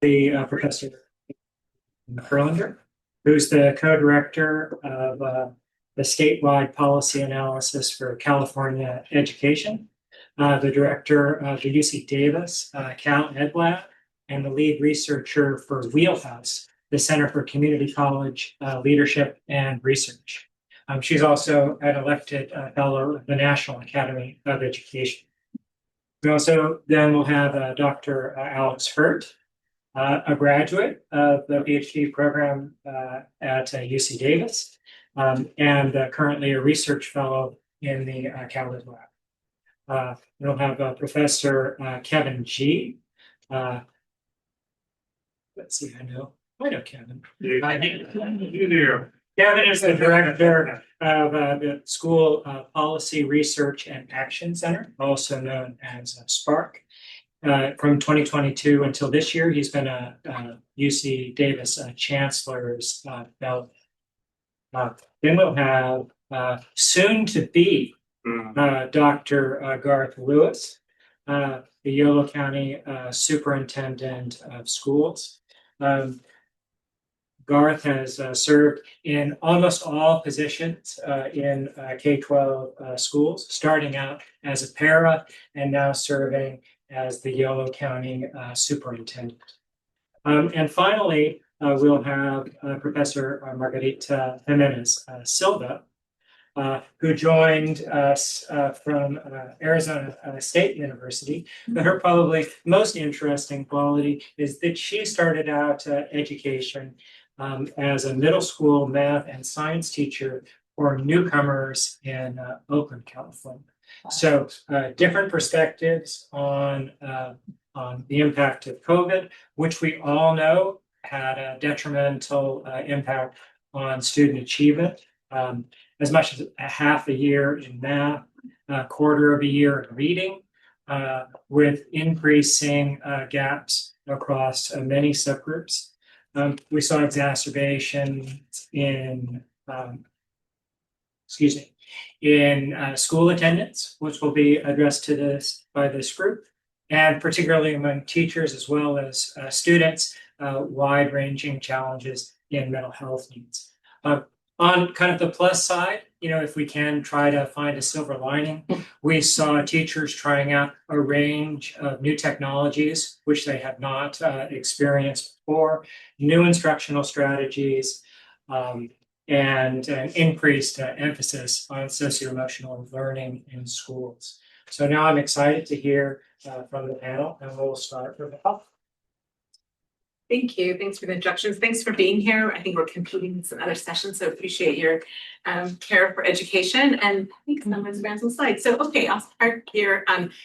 the Professor Kurlaender, who's the co-director of the statewide policy analysis for California education, the director of the UC Davis Cal Ed Lab, and the lead researcher for Wheelhouse, the Center for Community College Leadership and Research. She's also an elected fellow of the National Academy of Education. We also then will have Dr. Alex Hurt, a graduate of the PhD program at UC Davis, and currently a research fellow in the Cal Ed Lab. We'll have Professor Kevin G. Let's see, I know Kevin. Kevin is the director of the School Policy Research and Action Center, also known as SPARC. From 2022 until this year, he's been a UC Davis Chancellor's fellow. Then we'll have soon to be Dr. Garth Lewis, the Yolo County Superintendent of Schools. Garth has served in almost all positions in K-12 schools, starting out as a para and now serving as the Yolo County Superintendent. And finally, we'll have Professor Margarita Jimenez-Silva, who joined us from Arizona State University. But her probably most interesting quality is that she started out education as a middle school math and science teacher for newcomers in Oakland, California. So different perspectives on the impact of COVID, which we all know had a detrimental impact on student achievement. As much as a half a year in math, a quarter of a year in reading, with increasing gaps across many subgroups. We saw exacerbations in school attendance, which will be addressed by this group, and particularly among teachers as well as students, wide-ranging challenges in mental health needs. On kind of the plus side, if we can try to find a silver lining, we saw teachers trying out a range of new technologies, which they had not experienced before, new instructional strategies, and an increased emphasis on socio-emotional learning in schools. So now I'm excited to hear from the panel, and we'll start with Michal. Thank you. Thanks for the introductions. Thanks for being here. I think we're concluding some other sessions, so appreciate your care for education. And I think someone's around some slides. So, okay, I'll start here.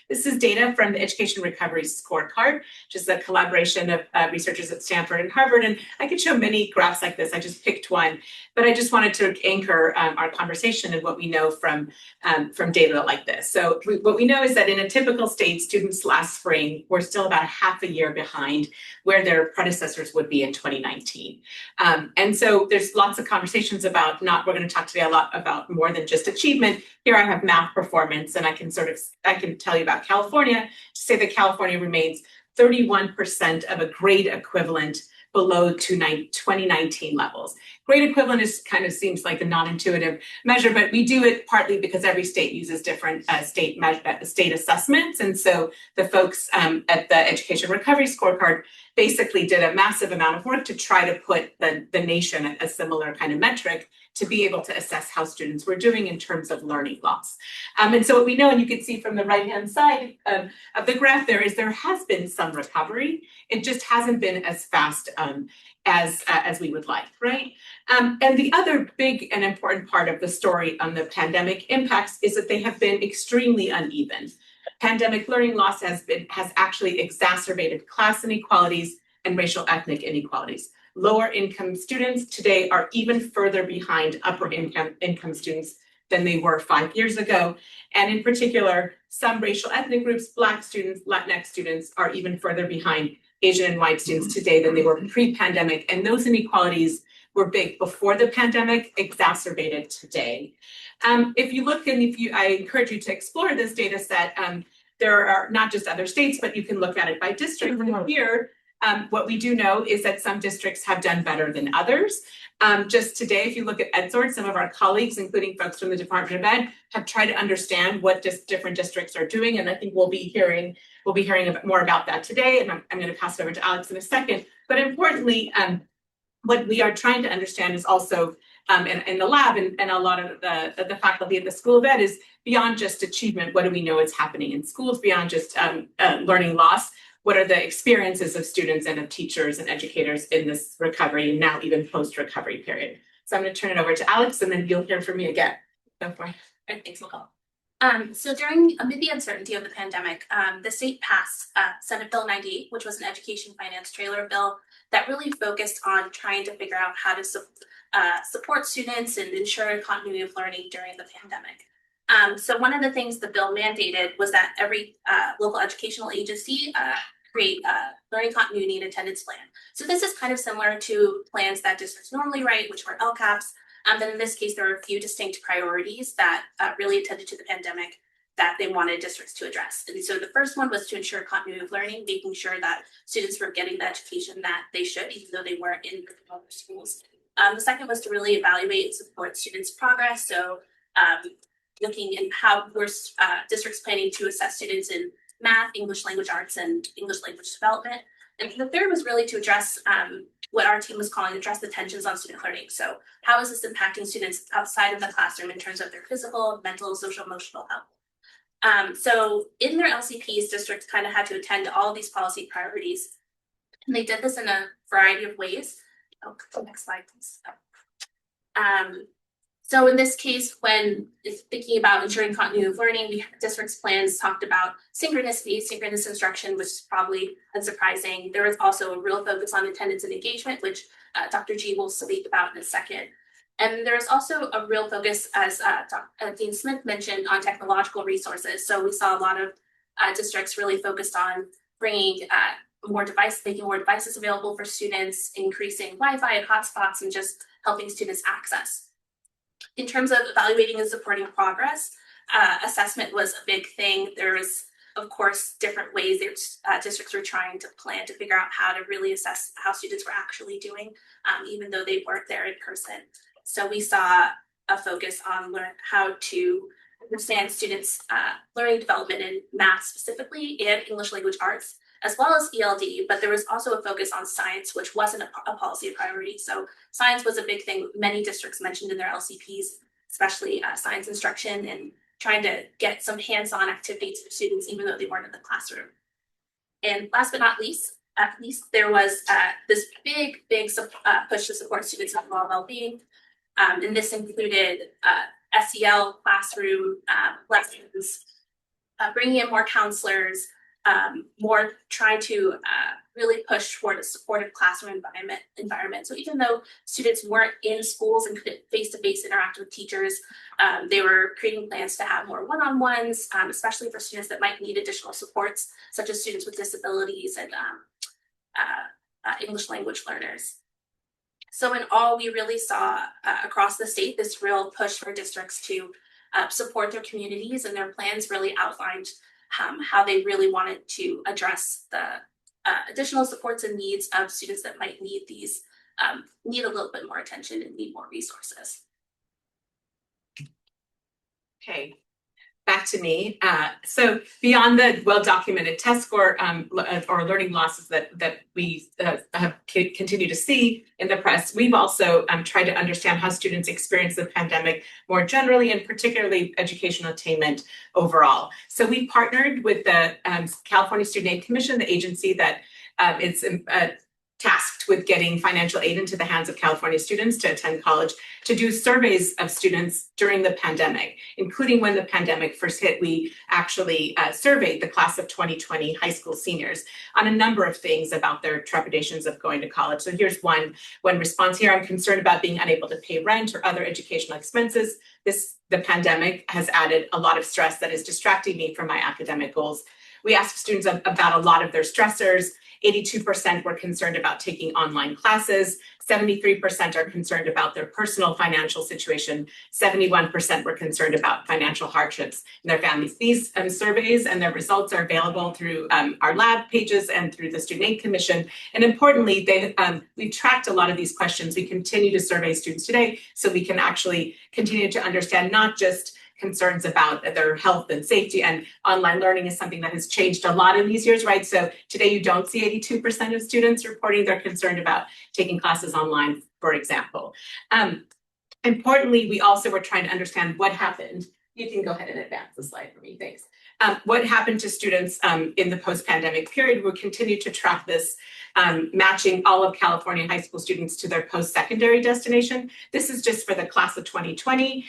This is data from the Education Recovery Scorecard, which is a collaboration of researchers at Stanford and Harvard. And I could show many graphs like this. I just picked one, but I just wanted to anchor our conversation and what we know from data like this. So what we know is that in a typical state, students last spring were still about half a year behind where their predecessors would be in 2019. And so there's lots of conversations about we're going to talk today a lot about more than just achievement. Here I have math performance, and I can tell you about California to say that California remains 31% of a grade equivalent below 2019 levels. Grade equivalent kind of seems like a non-intuitive measure, but we do it partly because every state uses different state assessments. And so the folks at the Education Recovery Scorecard basically did a massive amount of work to try to put the nation at a similar kind of metric to be able to assess how students were doing in terms of learning loss. And so what we know, and you can see from the right-hand side of the graph there has been some recovery. It just hasn't been as fast as we would like, right? And the other big and important part of the story on the pandemic impacts is that they have been extremely uneven. Pandemic learning loss has actually exacerbated class inequalities and racial ethnic inequalities. Lower income students today are even further behind upper income students than they were 5 years ago. And in particular, some racial ethnic groups, Black students, Latinx students, are even further behind Asian and white students today than they were pre-pandemic. And those inequalities were big before the pandemic, exacerbated today. If you look and I encourage you to explore this data set, there are not just other states, but you can look at it by district. Here, What we do know is that some districts have done better than others. Just today, if you look at EdSort, some of our colleagues, including folks from the Department of Ed, have tried to understand what different districts are doing, and I think we'll be hearing a bit more about that today. And I'm going to pass it over to Alex in a second. But importantly, what we are trying to understand is also in the lab and a lot of the faculty at the School of Ed is beyond just achievement. What do we know is happening in schools beyond just learning loss? What are the experiences of students and of teachers and educators in this recovery and now even post-recovery period? So I'm going to turn it over to Alex and then you'll hear from me again. Go for it. All right, thanks, Michal. So amid the uncertainty of the pandemic, the state passed Senate Bill 98, which was an education finance trailer bill that really focused on trying to figure out how to support students and ensure continuity of learning during the pandemic. So one of the things the bill mandated was that every local educational agency create a learning continuity and attendance plan. So this is kind of similar to plans that districts normally write, which were LCAPs. Then in this case, there are a few distinct priorities that really attended to the pandemic that they wanted districts to address. And so the first one was to ensure continuity of learning, making sure that students were getting the education that they should, even though they weren't in other schools. The second was to really evaluate and support students' progress. So looking at how were districts planning to assess students in math, English language arts, and English language development. And the third was really to address what our team was calling address the tensions on student learning. So how is this impacting students outside of the classroom in terms of their physical, mental, social, emotional health? So in their LCPs, districts kind of had to attend to all of these policy priorities. And they did this in a variety of ways. Oh, next slide, please. So in this case, when thinking about ensuring continuity of learning, district's plans talked about synchronicity, synchronous instruction, which is probably unsurprising. There was also a real focus on attendance and engagement, which Dr. G will speak about in a second. And there's also a real focus, as Dean Smith mentioned, on technological resources. So we saw a lot of districts really focused on bringing making more devices available for students, increasing Wi-Fi and hotspots, and just helping students access. In terms of evaluating and supporting progress, assessment was a big thing. There was, of course, different ways that districts were trying to plan to figure out how to really assess how students were actually doing, even though they weren't there in person. So we saw a focus on how to understand students' learning development in math specifically and English language arts, as well as ELD, but there was also a focus on science, which wasn't a policy priority. So science was a big thing many districts mentioned in their LCPs, especially science instruction and trying to get some hands-on activities for students, even though they weren't in the classroom. And last but not least, there was this big push to support students' overall well-being. And this included SEL classroom lessons, bringing in more counselors, more trying to really push toward a supportive classroom environment. So even though students weren't in schools and couldn't face-to-face interact with teachers, they were creating plans to have more one-on-ones, especially for students that might need additional supports, such as students with disabilities and English language learners. So in all, we really saw across the state this real push for districts to support their communities, and their plans really outlined how they really wanted to address the additional supports and needs of students that might need need a little bit more attention and need more resources. Okay, back to me. So beyond the well-documented test score or learning losses that we have continued to see in the press, we've also tried to understand how students experience the pandemic more generally, and particularly educational attainment overall. So we partnered with the California Student Aid Commission, the agency that is tasked with getting financial aid into the hands of California students to attend college, to do surveys of students during the pandemic, including when the pandemic first hit. We actually surveyed the class of 2020 high school seniors on a number of things about their trepidations of going to college. So here's one response here: I'm concerned about being unable to pay rent or other educational expenses. The pandemic has added a lot of stress that is distracting me from my academic goals. We asked students about a lot of their stressors, 82% were concerned about taking online classes, 73% are concerned about their personal financial situation, 71% were concerned about financial hardships in their families. These surveys and their results are available through our lab pages and through the Student Aid Commission. And importantly, we've tracked a lot of these questions. We continue to survey students today so we can actually continue to understand not just concerns about their health and safety, and online learning is something that has changed a lot in these years, right? So today you don't see 82% of students reporting they're concerned about taking classes online, for example. Importantly, we also were trying to understand what happened. You can go ahead and advance the slide for me, thanks. What happened to students in the post-pandemic period. We'll continue to track this, matching all of California high school students to their post-secondary destination. This is just for the class of 2020.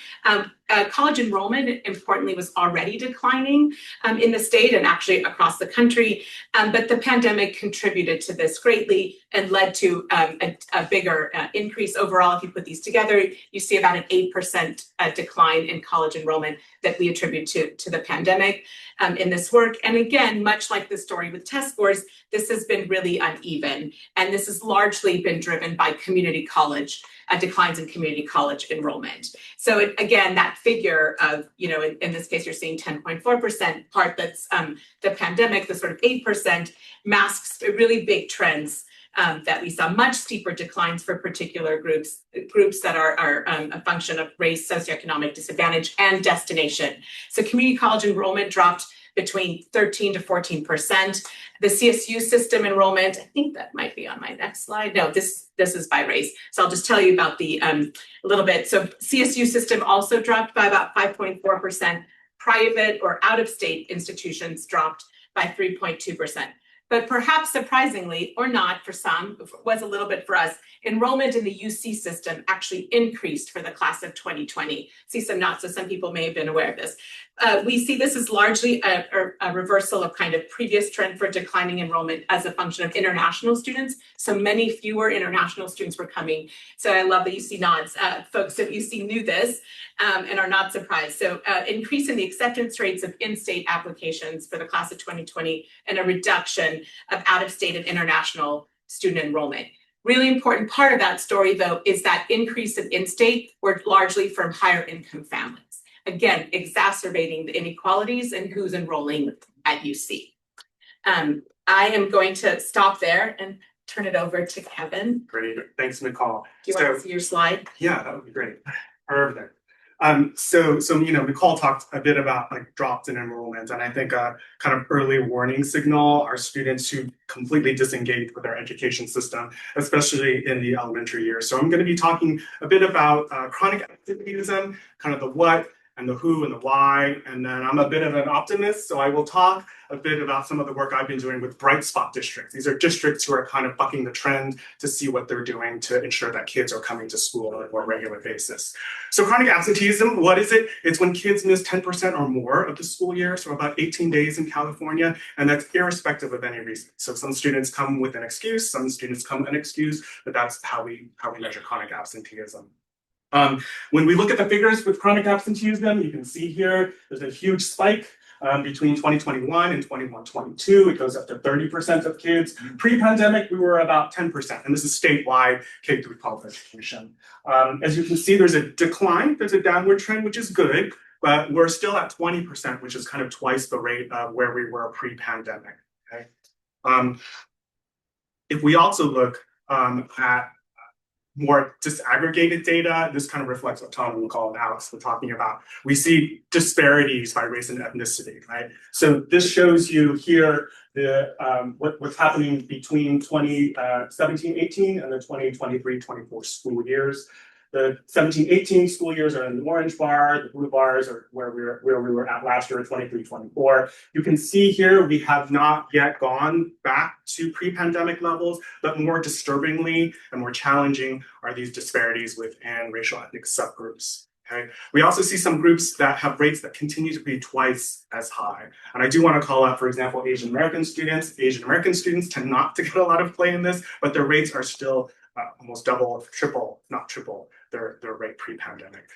College enrollment, importantly, was already declining in the state and actually across the country, but the pandemic contributed to this greatly and led to a bigger increase overall. If you put these together, you see about an 8% decline in college enrollment that we attribute to the pandemic in this work. And again, much like the story with test scores, this has been really uneven, and this has largely been driven by community college declines in community college enrollment. So again, that figure of, in this case, you're seeing 10.4% part that's the pandemic, the sort of 8% masks really big trends that we saw, much steeper declines for particular groups that are a function of race, socioeconomic disadvantage, and destination. So community college enrollment dropped between 13 to 14%. The CSU system enrollment, I think that might be on my next slide. No, this is by race. So I'll just tell you about the a little bit. So CSU system also dropped by about 5.4%. Private or out-of-state institutions dropped by 3.2%. But perhaps surprisingly, or not for some, was a little bit for us, enrollment in the UC system actually increased for the class of 2020. See some notes, so some people may have been aware of this. We see this as largely a reversal of kind of previous trend for declining enrollment as a function of international students. So many fewer international students were coming. So I love that you see nods. Folks at UC knew this and are not surprised. So increase in the acceptance rates of in-state applications for the class of 2020 and a reduction of out-of-state and international student enrollment. Really important part of that story, though, is that increase of in-state were largely from higher income families. Again, exacerbating the inequalities in who's enrolling at UC. I am going to stop there and turn it over to Kevin. Great, thanks, Michal. Do you want to see your slide? Yeah, that would be great. Perfect. So Michal talked a bit about drops in enrollment, and I think a kind of early warning signal are students who completely disengage with our education system, especially in the elementary years. So I'm going to be talking a bit about chronic absenteeism, kind of the what and the who and the why, and then I'm a bit of an optimist, so I will talk a bit about some of the work I've been doing with bright spot districts. These are districts who are kind of bucking the trend to see what they're doing to ensure that kids are coming to school on a more regular basis. So chronic absenteeism, what is it? It's when kids miss 10% or more of the school year, so about 18 days in California, and that's irrespective of any reason. So some students come with an excuse, some students come unexcused, but that's how we measure chronic absenteeism. When we look at the figures with chronic absenteeism, you can see here, there's a huge spike between 2021 and 21-22. It goes up to 30% of kids. Pre-pandemic, we were about 10%, and this is statewide K-12 education. As you can see, there's a decline, there's a downward trend, which is good, but we're still at 20%, which is kind of twice the rate of where we were pre-pandemic, okay? If we also look at more disaggregated data, this kind of reflects what Tom and Michal and Alex were talking about. We see disparities by race and ethnicity, right? So this shows you here the what's happening between 2017-18 and the 2023-24 school years. The 17-18 school years are in the orange bar, the blue bars are where we were at last year, 23-24. You can see here we have not yet gone back to pre-pandemic levels, but more disturbingly and more challenging are these disparities within racial ethnic subgroups. Okay. We also see some groups that have rates that continue to be twice as high. And I do want to call out, for example, Asian American students. Asian American students tend not to get a lot of play in this, but their rates are still almost double, triple, not triple, their rate pre-pandemic.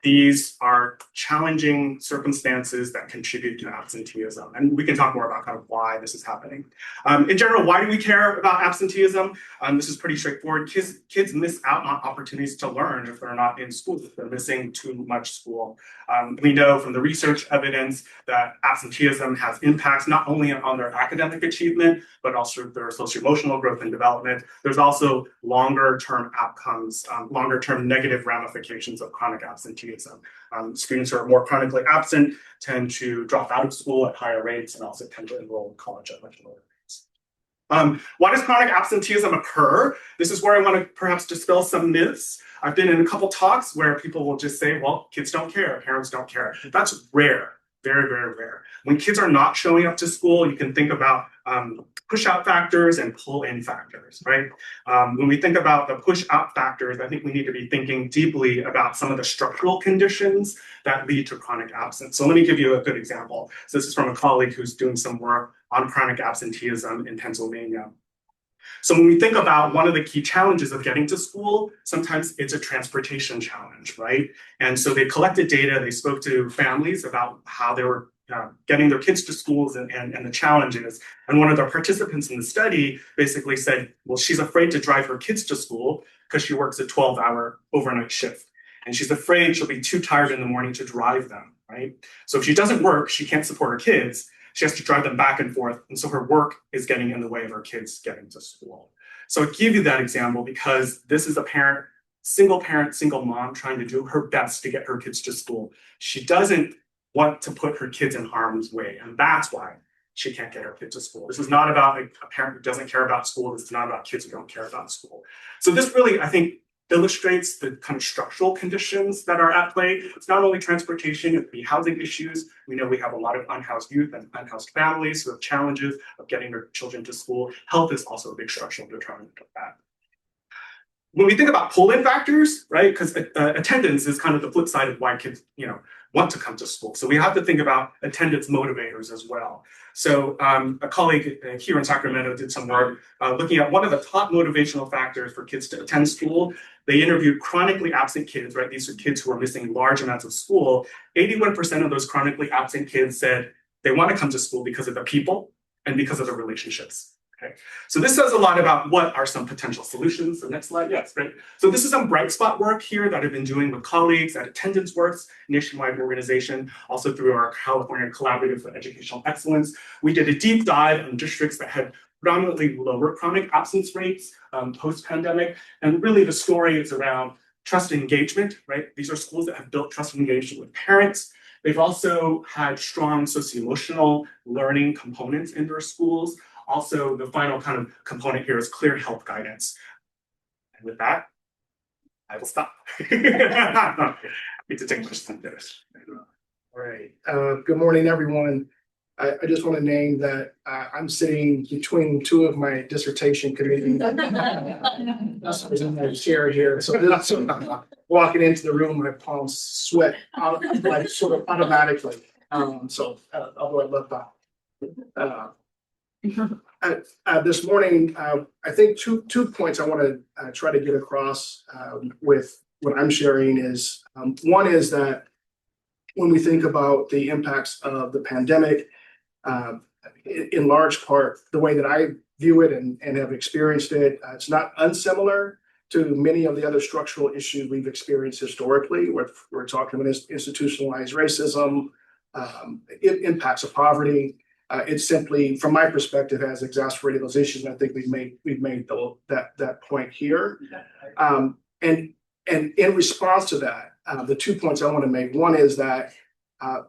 These are challenging circumstances that contribute to absenteeism. And we can talk more about kind of why this is happening. In general, why do we care about absenteeism? This is pretty straightforward. Kids miss out on opportunities to learn if they're not in school, if they're missing too much school. We know from the research evidence that absenteeism has impacts not only on their academic achievement, but also their socio-emotional growth and development. There's also longer-term outcomes, longer-term negative ramifications of chronic absenteeism. Students who are more chronically absent tend to drop out of school at higher rates and also tend to enroll in college at much lower rates. Why does chronic absenteeism occur? This is where I want to perhaps dispel some myths. I've been in a couple talks where people will just say, well, kids don't care, parents don't care. That's rare, very, very rare. When kids are not showing up to school, you can think about push-out factors and pull-in factors, right? When we think about the push-out factors, I think we need to be thinking deeply about some of the structural conditions that lead to chronic absence. So let me give you a good example. So this is from a colleague who's doing some work on chronic absenteeism in Pennsylvania. So when we think about one of the key challenges of getting to school, sometimes it's a transportation challenge, right? And so they collected data, they spoke to families about how they were getting their kids to schools and the challenges. And one of the participants in the study basically said, well, she's afraid to drive her kids to school because she works a 12-hour overnight shift. And she's afraid she'll be too tired in the morning to drive them, right? So if she doesn't work, she can't support her kids. She has to drive them back and forth. And so her work is getting in the way of her kids getting to school. So I give you that example because this is a parent, single mom trying to do her best to get her kids to school. She doesn't want to put her kids in harm's way. And that's why she can't get her kids to school. This is not about a parent who doesn't care about school. This is not about kids who don't care about school. So this really, I think, illustrates the kind of structural conditions that are at play. It's not only transportation, it could be housing issues. We know we have a lot of unhoused youth and unhoused families who have challenges of getting their children to school. Health is also a big structural determinant of that. When we think about pull-in factors, right, because attendance is kind of the flip side of why kids, want to come to school. So we have to think about attendance motivators as well. So a colleague here in Sacramento did some work looking at one of the top motivational factors for kids to attend school. They interviewed chronically absent kids, right? These are kids who are missing large amounts of school. 81% of those chronically absent kids said they want to come to school because of the people and because of the relationships. Okay, so this says a lot about what are some potential solutions. So next slide, yes, right. So this is some bright spot work here that I've been doing with colleagues at Attendance Works, nationwide organization, also through our California Collaborative for Educational Excellence. We did a deep dive on districts that had predominantly lower chronic absence rates post-pandemic. And really the story is around trust and engagement, right? These are schools that have built trust and engagement with parents. They've also had strong socio-emotional learning components in their schools. Also, the final kind of component here is clear health guidance. And with that, I will stop. I need to take questions. All right. Good morning, everyone. I just want to name that I'm sitting between two of my dissertation committee. That's in my chair here. So walking into the room, my palms sweat like sort of automatically. Although I love that. This morning, I think two points I want to try to get across with what I'm sharing is one is that when we think about the impacts of the pandemic, in large part, the way that I view it and have experienced it, it's not unsimilar to many of the other structural issues we've experienced historically. We're talking about institutionalized racism, impacts of poverty. It's simply, from my perspective, has exacerbated those issues, and I think we've made that point here. And in response to that, the 2 points I want to make. One is that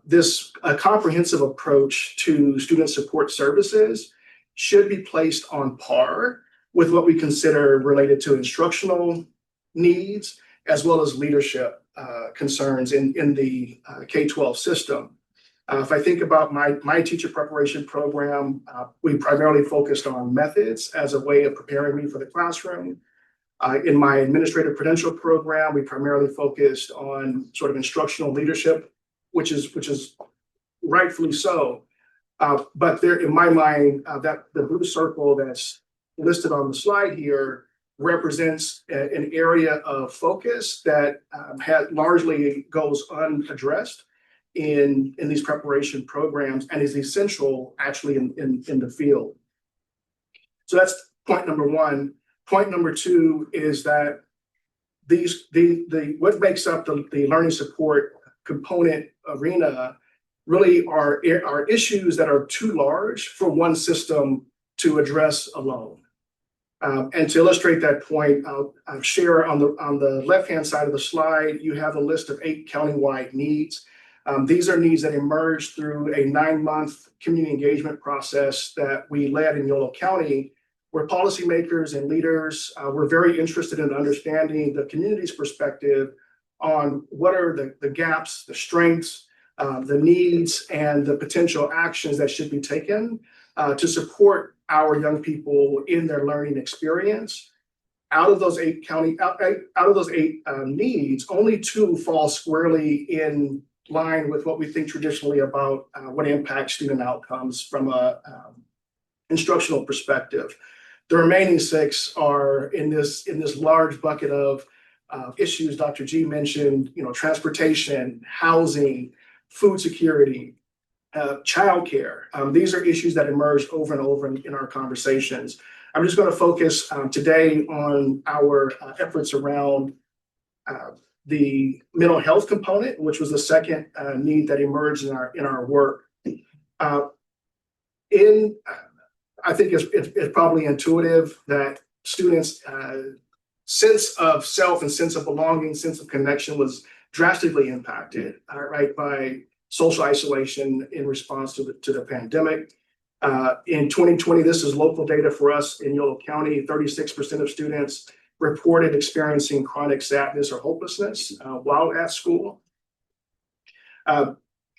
this comprehensive approach to student support services should be placed on par with what we consider related to instructional needs as well as leadership concerns in the K-12 system. If I think about my teacher preparation program, we primarily focused on methods as a way of preparing me for the classroom. In my administrative credential program, we primarily focused on sort of instructional leadership, which is rightfully so. But there, in my mind, that the blue circle that's listed on the slide here represents an area of focus that largely goes unaddressed in these preparation programs and is essential actually in the field. So that's point number one. Point number two is that what makes up the learning support component arena really are issues that are too large for one system to address alone. And to illustrate that point, I'll share on the left-hand side of the slide, you have a list of 8 countywide needs. These are needs that emerged through a 9-month community engagement process that we led in Yolo County, where policymakers and leaders were very interested in understanding the community's perspective on what are the gaps, the strengths, the needs, and the potential actions that should be taken to support our young people in their learning experience. Out of those 8 needs, only 2 fall squarely in line with what we think traditionally about what impacts student outcomes from a instructional perspective. The remaining 6 are in this large bucket of issues Dr. G mentioned, transportation, housing, food security, childcare. These are issues that emerge over and over in our conversations. I'm just going to focus today on our efforts around the mental health component, which was the second need that emerged in our work. I think it's probably intuitive that students' sense of self and sense of belonging, sense of connection was drastically impacted, right, by social isolation in response to the pandemic. In 2020, this is local data for us in Yolo County, 36% of students reported experiencing chronic sadness or hopelessness while at school.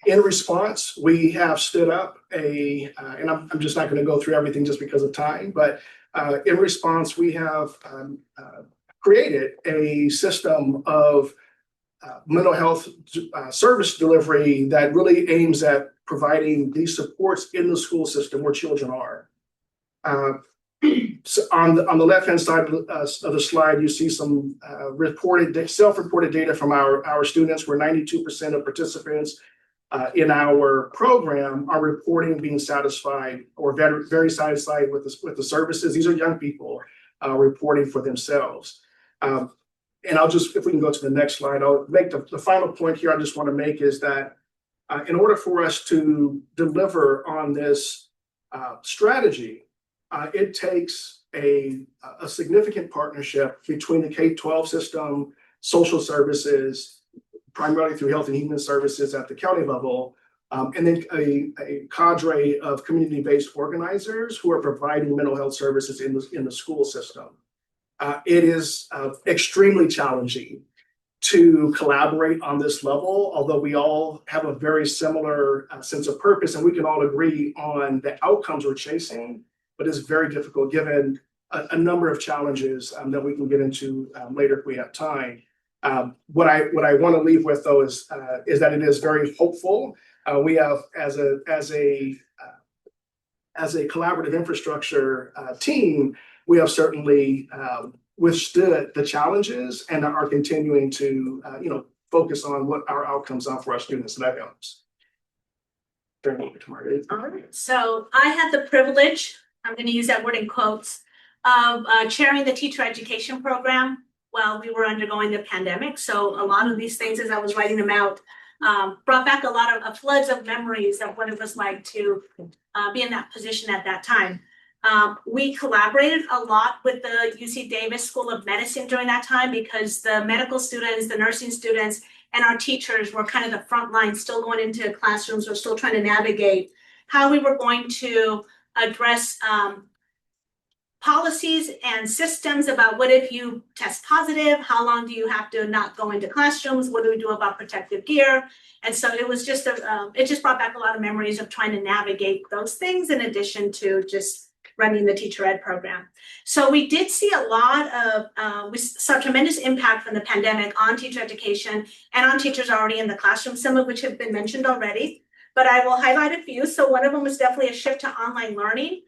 In response, we have stood up and I'm just not going to go through everything just because of time, but in response, we have created a system of mental health service delivery that really aims at providing these supports in the school system where children are. So on the left-hand side of the slide, you see some self-reported data from our students, where 92% of participants in our program are reporting being satisfied or very, very satisfied with the services. These are young people reporting for themselves. And if we can go to the next slide, I'll make the final point here I just want to make is that in order for us to deliver on this strategy, it takes a significant partnership between the K-12 system, social services, primarily through health and human services at the county level, and then a cadre of community-based organizers who are providing mental health services in the school system. It is extremely challenging to collaborate on this level, although we all have a very similar sense of purpose and we can all agree on the outcomes we're chasing, but it's very difficult given a number of challenges that we can get into later if we have time. What I want to leave with though is that it is very hopeful. We have as a collaborative infrastructure team, we have certainly withstood the challenges and are continuing to focus on what our outcomes are for our students, and that helps. Turn over to Margarita. All right. So I had the privilege, I'm going to use that word in quotes, of chairing the teacher education program while we were undergoing the pandemic. So a lot of these things, as I was writing them out, brought back a lot of floods of memories of what it was like to be in that position at that time. We collaborated a lot with the UC Davis School of Medicine during that time because the medical students, the nursing students, and our teachers were kind of the front line, still going into classrooms, we're still trying to navigate how we were going to address policies and systems about what if you test positive, how long do you have to not go into classrooms, what do we do about protective gear? And so it was just, it just brought back a lot of memories of trying to navigate those things in addition to just running the teacher ed program. So we did see a lot of, we saw tremendous impact from the pandemic on teacher education and on teachers already in the classroom, some of which have been mentioned already, but I will highlight a few. So one of them was definitely a shift to online learning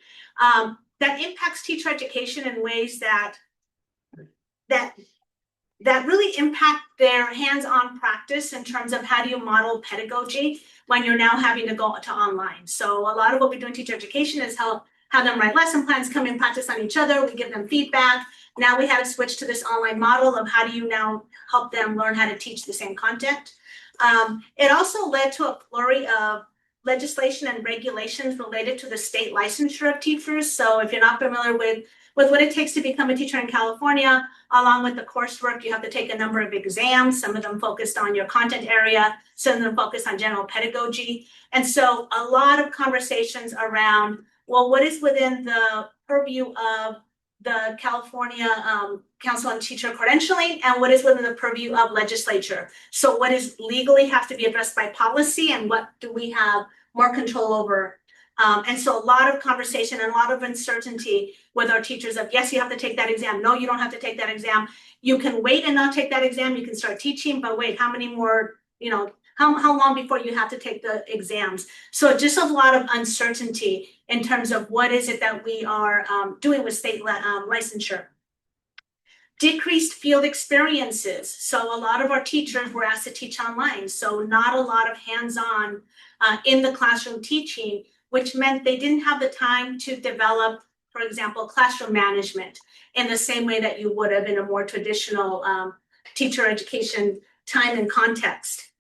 that impacts teacher education in ways that that really impact their hands-on practice in terms of how do you model pedagogy when you're now having to go to online. So a lot of what we do in teacher education is have them write lesson plans, come in, practice on each other, we give them feedback. Now we had to switch to this online model of how do you now help them learn how to teach the same content. It also led to a flurry of legislation and regulations related to the state licensure of teachers. So if you're not familiar with what it takes to become a teacher in California, along with the coursework, you have to take a number of exams, some of them focused on your content area, some of them focused on general pedagogy. And so a lot of conversations around, well, what is within the purview of the California Council on Teacher Credentialing and what is within the purview of legislature. So what is legally has to be addressed by policy and what do we have more control over? And so a lot of conversation and a lot of uncertainty with our teachers of, yes, you have to take that exam. No, you don't have to take that exam. You can wait and not take that exam. You can start teaching, but wait, how many more, how long before you have to take the exams? So just a lot of uncertainty in terms of what is it that we are doing with state licensure. Decreased field experiences. So a lot of our teachers were asked to teach online. So not a lot of hands-on in the classroom teaching, which meant they didn't have the time to develop, for example, classroom management in the same way that you would have in a more traditional teacher education time and context.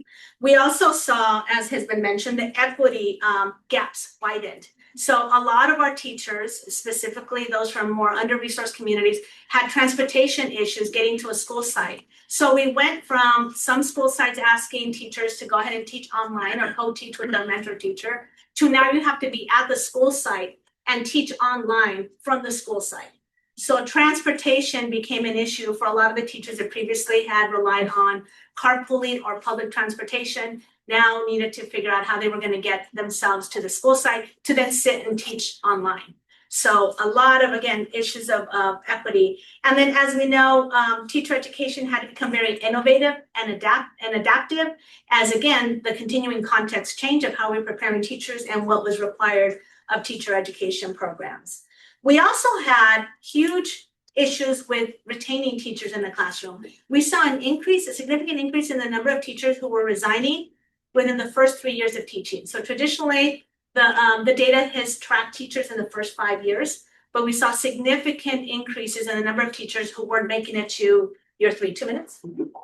We also saw, as has been mentioned, the equity gaps widened. So a lot of our teachers, specifically those from more under-resourced communities, had transportation issues getting to a school site. So we went from some school sites asking teachers to go ahead and teach online or co-teach with their mentor teacher, to now you have to be at the school site and teach online from the school site. So transportation became an issue for a lot of the teachers that previously had relied on carpooling or public transportation, now needed to figure out how they were going to get themselves to the school site to then sit and teach online. So a lot of, again, issues of equity. And then as we know, teacher education had to become very innovative and adaptive as, again, the continuing context change of how we're preparing teachers and what was required of teacher education programs. We also had huge issues with retaining teachers in the classroom. We saw an increase, a significant increase in the number of teachers who were resigning within the first 3 years of teaching. So traditionally, the data has tracked teachers in the first 5 years, but we saw significant increases in the number of teachers who weren't making it to year 3. 2 minutes?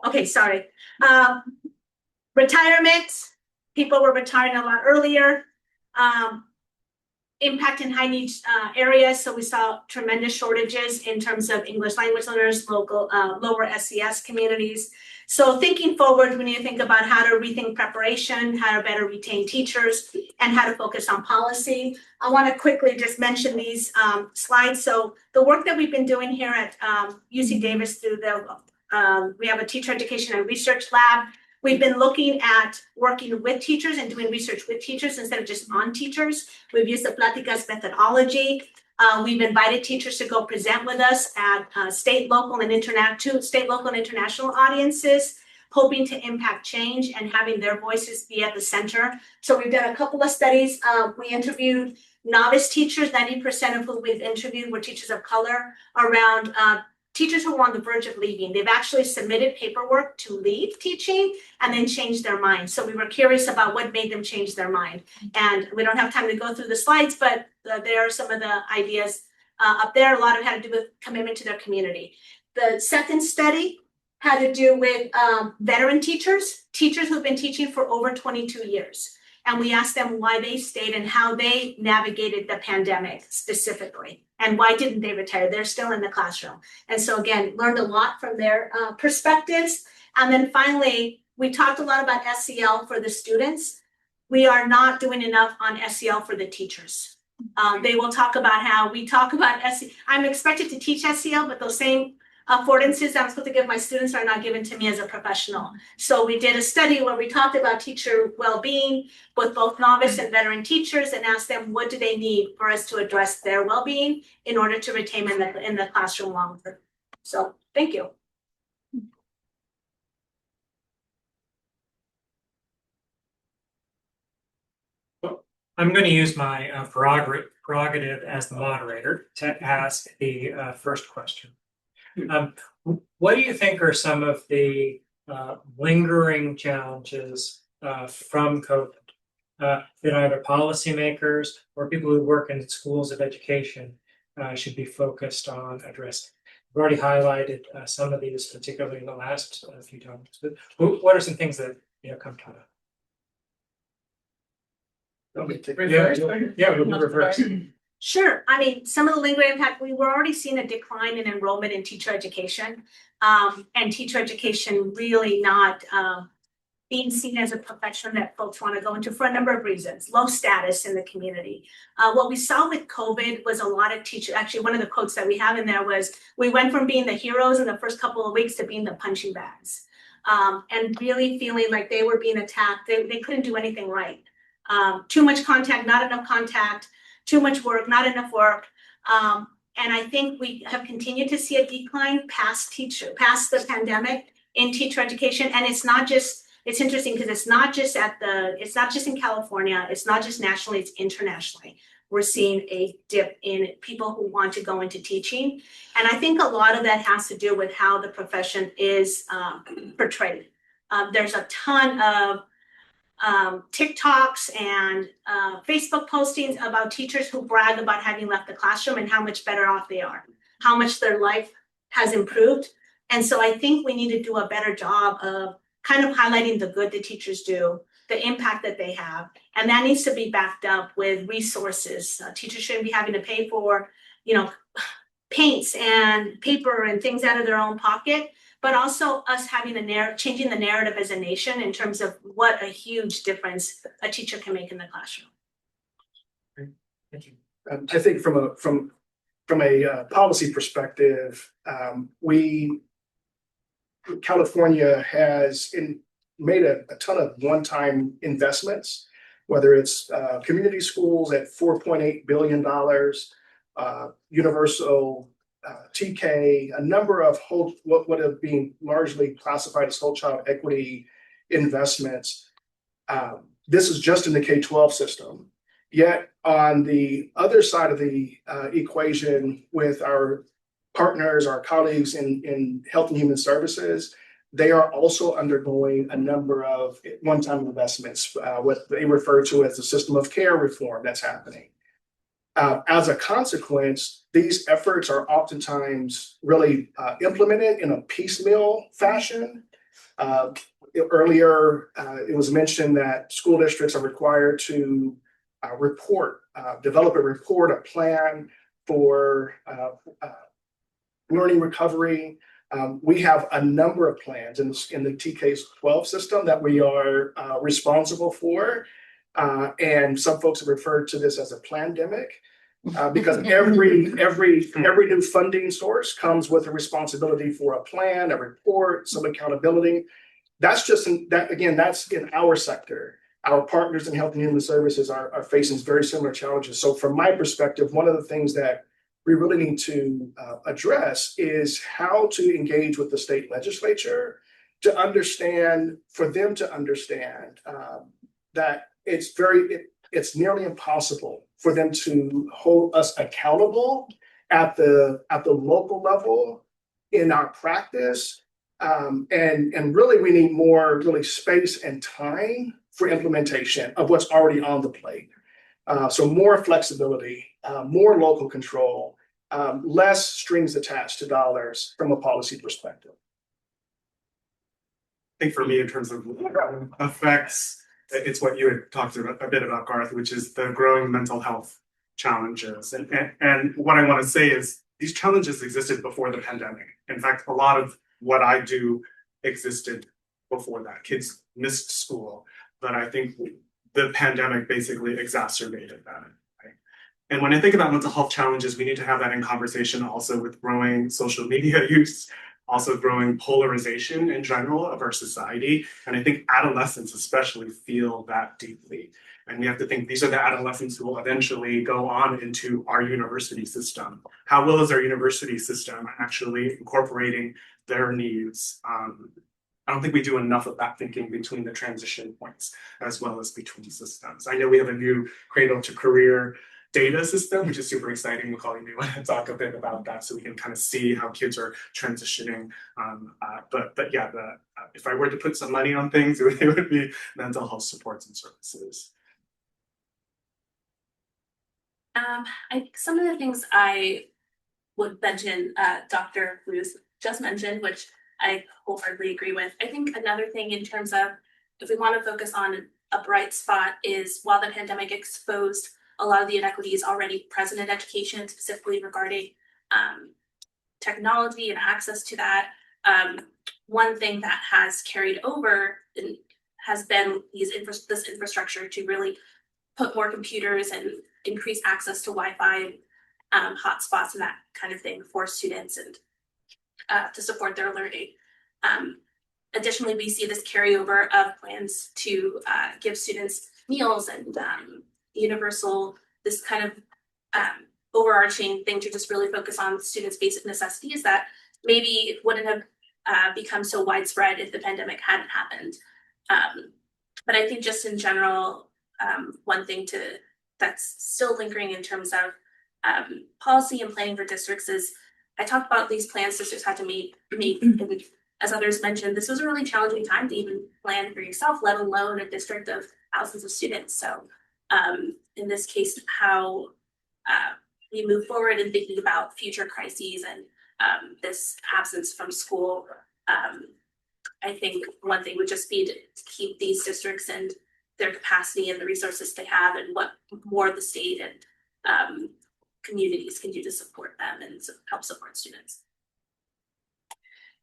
Okay, sorry. Retirement, people were retiring a lot earlier. Impact in high needs areas. So we saw tremendous shortages in terms of English language learners, local lower SES communities. So thinking forward, we need to think about how to rethink preparation, how to better retain teachers, and how to focus on policy. I want to quickly just mention these slides. So the work that we've been doing here at UC Davis through we have a teacher education and research lab. We've been looking at working with teachers and doing research with teachers instead of just on teachers. We've used the Pláticas methodology. We've invited teachers to go present with us at state, local, and international audiences, hoping to impact change and having their voices be at the center. So we've done a couple of studies. We interviewed novice teachers, 90% of who we've interviewed were teachers of color, around teachers who were on the verge of leaving. They've actually submitted paperwork to leave teaching and then changed their mind. So we were curious about what made them change their mind. And we don't have time to go through the slides, but there are some of the ideas up there. A lot of it had to do with commitment to their community. The second study had to do with veteran teachers who've been teaching for over 22 years. And we asked them why they stayed and how they navigated the pandemic specifically. And why didn't they retire? They're still in the classroom. And so again, learned a lot from their perspectives. And then finally, we talked a lot about SEL for the students. We are not doing enough on SEL for the teachers. They will talk about how we talk about SEL. I'm expected to teach SEL, but those same affordances that I'm supposed to give my students are not given to me as a professional. So we did a study where we talked about teacher well-being with both novice and veteran teachers and asked them what do they need for us to address their well-being in order to retain them in the classroom longer. So thank you. I'm going to use my prerogative as the moderator to ask the first question. What do you think are some of the lingering challenges from COVID that either policymakers or people who work in schools of education should be focused on addressing? We've already highlighted some of these, particularly in the last few times. But what are some things that come to mind? Yeah, we'll do reverse. Sure. I mean, some of the lingering impact, we were already seeing a decline in enrollment in teacher education. And teacher education really not being seen as a profession that folks want to go into for a number of reasons. Low status in the community. What we saw with COVID was a lot of teachers, actually one of the quotes that we have in there was, we went from being the heroes in the first couple of weeks to being the punching bags. And really feeling like they were being attacked. They couldn't do anything right. Too much contact, not enough contact, too much work, not enough work. And I think we have continued to see a decline past the pandemic in teacher education. And it's not just, it's interesting because it's not just in California, it's not just nationally, it's internationally. We're seeing a dip in people who want to go into teaching. And I think a lot of that has to do with how the profession is portrayed. There's a ton of TikToks and Facebook postings about teachers who brag about having left the classroom and how much better off they are, how much their life has improved. And so I think we need to do a better job of kind of highlighting the good that teachers do, the impact that they have, and that needs to be backed up with resources. Teachers shouldn't be having to pay for, paints and paper and things out of their own pocket, but also us having changing the narrative as a nation in terms of what a huge difference a teacher can make in the classroom. Thank you. I think from a policy perspective, California has made a ton of one-time investments, whether it's community schools at $4.8 billion, universal TK, a number of what would have been largely classified as whole child equity investments. This is just in the K-12 system. Yet on the other side of the equation with our partners, our colleagues in Health and Human Services, they are also undergoing a number of one-time investments, what they refer to as the system of care reform that's happening. As a consequence, these efforts are oftentimes really implemented in a piecemeal fashion. Earlier, it was mentioned that school districts are required to develop a report, a plan for learning recovery. We have a number of plans in the TK-12 system that we are responsible for. And some folks have referred to this as a plandemic because every new funding source comes with a responsibility for a plan, a report, some accountability. That's in our sector. Our partners in Health and Human Services are facing very similar challenges. So from my perspective, one of the things that we really need to address is how to engage with the state legislature for them to understand that it's nearly impossible for them to hold us accountable at the local level in our practice. And really we need more space and time for implementation of what's already on the plate. So more flexibility, more local control, less strings attached to dollars from a policy perspective. I think for me, in terms of effects, it's what you had talked about a bit about, Garth, which is the growing mental health challenges. And what I want to say is these challenges existed before the pandemic. In fact, a lot of what I do existed before that. Kids missed school, but I think the pandemic basically exacerbated that. Right? And when I think about mental health challenges, we need to have that in conversation also with growing social media use, also growing polarization in general of our society. And I think adolescents especially feel that deeply. And we have to think these are the adolescents who will eventually go on into our university system. How well is our university system actually incorporating their needs? I don't think we do enough of that thinking between the transition points as well as between systems. I know we have a new cradle to career data system, which is super exciting. Michal, you may want to talk a bit about that so we can kind of see how kids are transitioning. But yeah, if I were to put some money on things, it would be mental health supports and services. I think some of the things I would mention, Dr. Ruth just mentioned, which I wholeheartedly agree with. I think another thing in terms of if we want to focus on a bright spot is while the pandemic exposed a lot of the inequities already present in education, specifically regarding technology and access to that. One thing that has carried over has been this infrastructure to really put more computers and increase access to Wi-Fi, hotspots and that kind of thing for students and to support their learning. Additionally, we see this carryover of plans to give students meals and universal, this kind of overarching thing to just really focus on students' basic necessities that maybe wouldn't have become so widespread if the pandemic hadn't happened. But I think just in general, one thing that's still lingering in terms of policy and planning for districts is I talked about these plans districts had to make and as others mentioned, this was a really challenging time to even plan for yourself, let alone a district of thousands of students. So in this case, how we move forward in thinking about future crises and this absence from school, I think one thing would just be to keep these districts and their capacity and the resources they have and what more the state and communities can do to support them and help support students.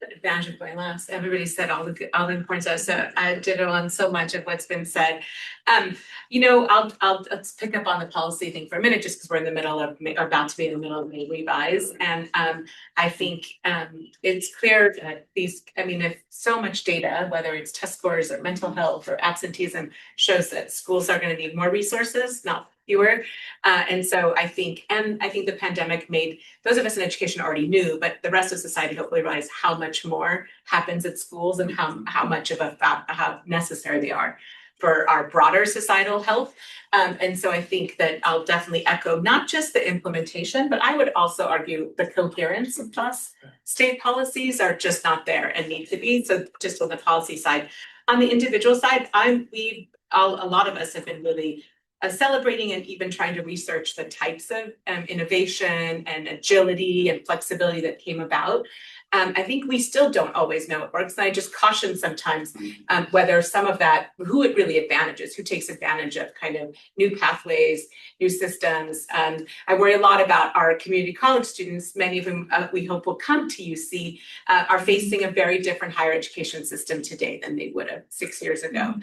The advantage of going last. Everybody said all the important stuff, so I ditto on so much of what's been said. I'll let's pick up on the policy thing for a minute, just because we're in the middle of about to be in the middle of May revise, and I think it's clear that if so much data, whether it's test scores or mental health or absenteeism, shows that schools are going to need more resources, not fewer. And so I think the pandemic made those of us in education already knew, but the rest of society hopefully realized how much more happens at schools and how much of how necessary they are for our broader societal health. And so I think that I'll definitely echo not just the implementation, but I would also argue the coherence of state policies are just not there and need to be. So just on the policy side, on the individual side, a lot of us have been really celebrating and even trying to research the types of innovation and agility and flexibility that came about. I think we still don't always know it works. And I just caution sometimes whether some of that, who it really advantages, who takes advantage of kind of new pathways, new systems. I worry a lot about our community college students, many of whom we hope will come to UC, are facing a very different higher education system today than they would have 6 years ago.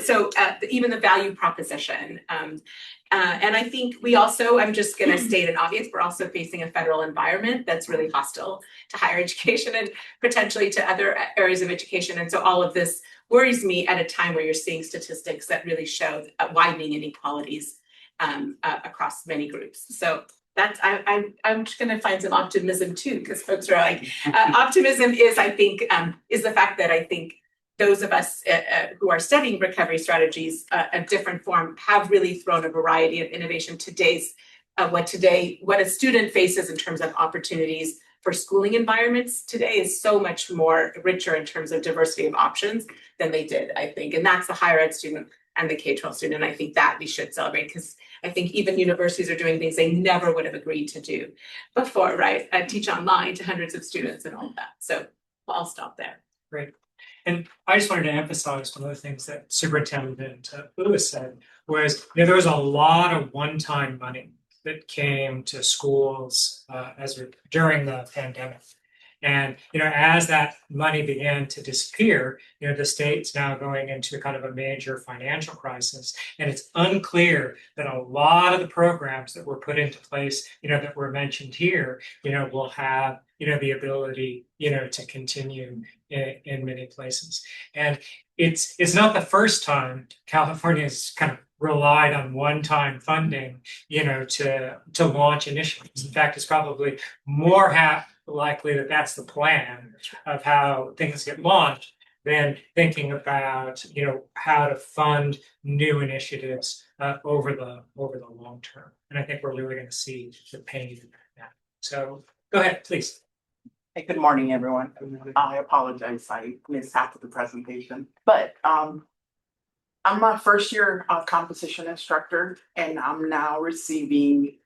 So even the value proposition. And I think we also, I'm just going to state an obvious, we're also facing a federal environment that's really hostile to higher education and potentially to other areas of education. And so all of this worries me at a time where you're seeing statistics that really show widening inequalities across many groups. So that's, I'm just going to find some optimism too, because folks are like, optimism is, I think, is the fact that I think those of us who are studying recovery strategies a different form have really thrown a variety of innovation. What a student faces in terms of opportunities for schooling environments today is so much more richer in terms of diversity of options than they did, I think. And that's the higher ed student and the K-12 student. And I think that we should celebrate, because I think even universities are doing things they never would have agreed to do before, right? Teach online to hundreds of students and all of that. So I'll stop there. Great. And I just wanted to emphasize one of the things that Superintendent Lewis said was, there was a lot of one-time money that came to schools during the pandemic. And, as that money began to disappear, the state's now going into kind of a major financial crisis. And it's unclear that a lot of the programs that were put into place, that were mentioned here, will have, the ability, to continue in many places. And it's not the first time California's kind of relied on one-time funding, to launch initiatives. In fact, it's probably more likely that that's the plan of how things get launched then thinking about, how to fund new initiatives over the long term. And I think we're really going to see the pain in that. So go ahead, please. Hey, good morning, everyone. I apologize, I missed half of the presentation, but I'm a first year composition instructor, and I'm now receiving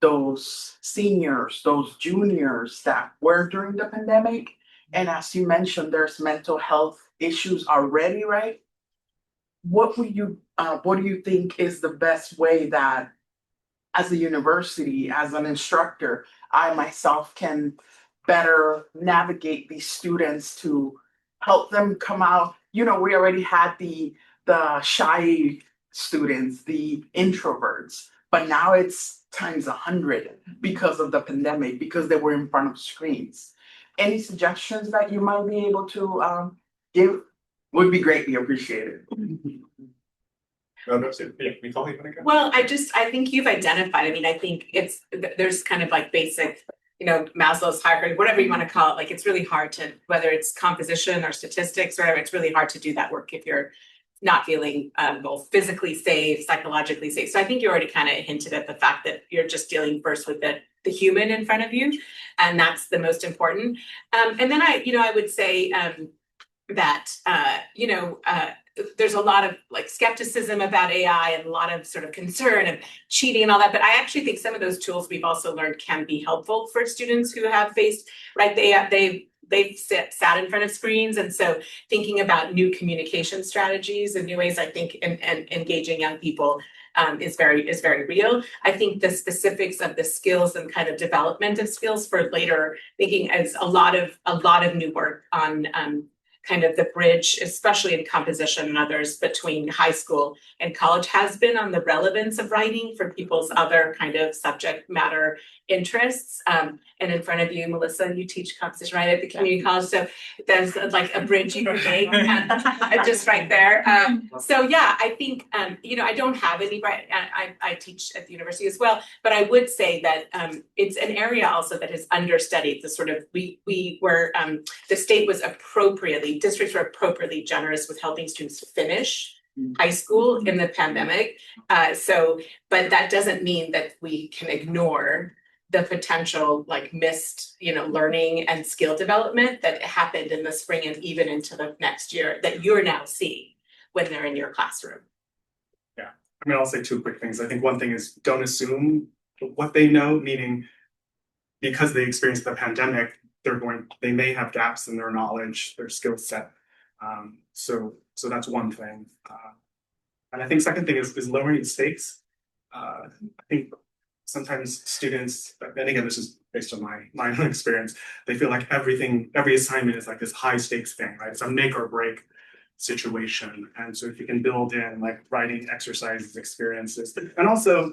those seniors, those juniors that were during the pandemic. And as you mentioned, there's mental health issues already, right? What do you think is the best way that, as a university, as an instructor, I myself can better navigate these students to help them come out? We already had the shy students, the introverts, but now it's times 100 because of the pandemic, because they were in front of screens. Any suggestions that you might be able to give would be greatly appreciated. Well, I think you've identified, I think there's kind of like basic, Maslow's hierarchy, whatever you want to call it, like it's really hard to, whether it's composition or statistics or whatever, it's really hard to do that work if you're not feeling both physically safe, psychologically safe. So I think you already kind of hinted at the fact that you're just dealing first with the human in front of you, and that's the most important. And then I would say that there's a lot of like skepticism about AI and a lot of sort of concern of cheating and all that. But I actually think some of those tools we've also learned can be helpful for students who have faced, right? They've sat in front of screens. And so thinking about new communication strategies and new ways, I think, and engaging young people is very real. I think the specifics of the skills and kind of development of skills for later thinking is a lot of new work on kind of the bridge, especially in composition and others, between high school and college has been on the relevance of writing for people's other kind of subject matter interests. And in front of you, Melissa, you teach composition right at the community college. So there's like a bridge you can make just right there. So yeah, I think, I don't have any, I teach at the university as well, but I would say that it's an area also that is understudied. The sort of, we were, the state was districts were appropriately generous with helping students finish high school in the pandemic. But that doesn't mean that we can ignore the potential like missed, learning and skill development that happened in the spring and even into the next year that you're now seeing when they're in your classroom. Yeah, I'll say two quick things. I think one thing is don't assume what they know, meaning because they experienced the pandemic, they may have gaps in their knowledge, their skill set. So that's one thing. And I think second thing is lowering the stakes. I think sometimes students, and again, this is based on my own experience, they feel like every assignment is like this high stakes thing, right? It's a make or break situation. And so if you can build in like writing exercises, experiences, and also,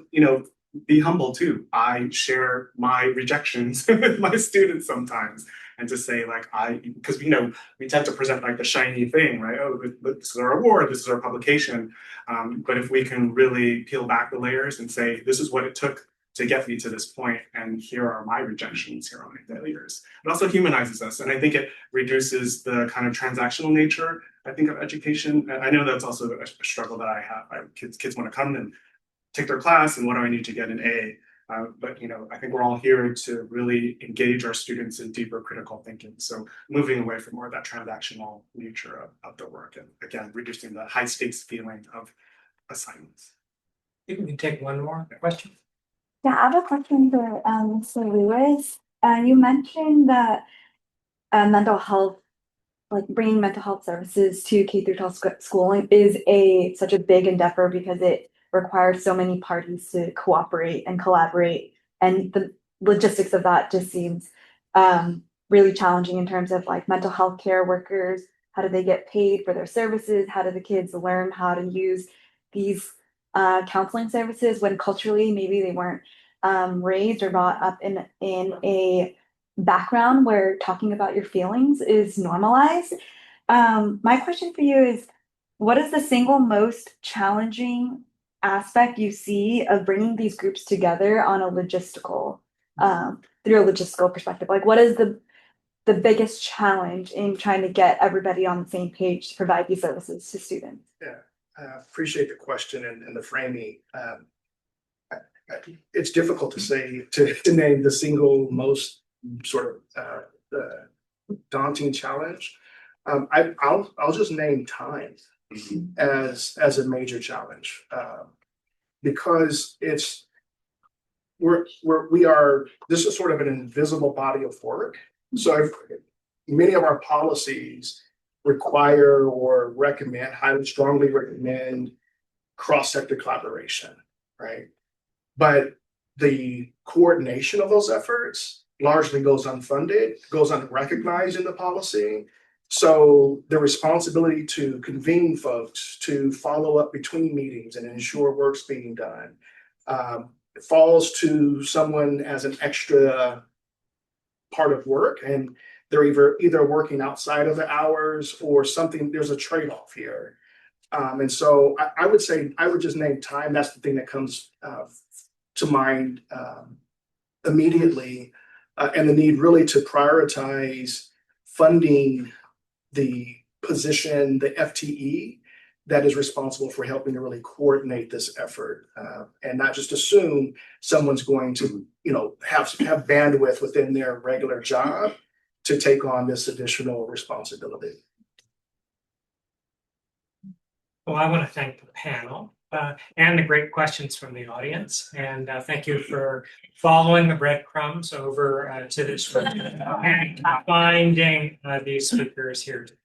be humble too. I share my rejections with my students sometimes, and to say like because we tend to present like the shiny thing, right? Oh, this is our award, this is our publication. But if we can really peel back the layers and say, this is what it took to get me to this point, and here are my rejections, here are my failures. It also humanizes us, and I think it reduces the kind of transactional nature, I think, of education. And I know that's also a struggle that I have. Kids want to come and take their class, and what do I need to get an A? But I think we're all here to really engage our students in deeper critical thinking. So moving away from more of that transactional nature of the work, and again, reducing the high stakes feeling of assignments. I think we can take one more question. Yeah, I have a question for Mr. Lewis. You mentioned that mental health, like bringing mental health services to K-12 schooling is such a big endeavor because it requires so many parties to cooperate and collaborate, and the logistics of that just seems really challenging in terms of like mental health care workers. How do they get paid for their services? How do the kids learn how to use these counseling services when culturally maybe they weren't raised or brought up in a background where talking about your feelings is normalized? My question for you is, what is the single most challenging aspect you see of bringing these groups together on a logistical, through a logistical perspective? Like, what is the biggest challenge in trying to get everybody on the same page to provide these services to students? Appreciate the question and the framing. It's difficult to say, to name the single most sort of daunting challenge. I'll just name time as a major challenge, because this is sort of an invisible body of work. So many of our policies require or highly strongly recommend cross-sector collaboration, right? But the coordination of those efforts largely goes unfunded, goes unrecognized in the policy. So the responsibility to convene folks, to follow up between meetings and ensure work's being done, it falls to someone as an extra part of work, and they're either working outside of the hours or something. There's a trade-off here. And so I would say, I would just name time. That's the thing that comes to mind immediately, and the need really to prioritize funding the position, the FTE, that is responsible for helping to really coordinate this effort, and not just assume someone's going to, have bandwidth within their regular job to take on this additional responsibility. Well, I want to thank the panel and the great questions from the audience. And thank you for following the breadcrumbs over to this room and finding these speakers here today.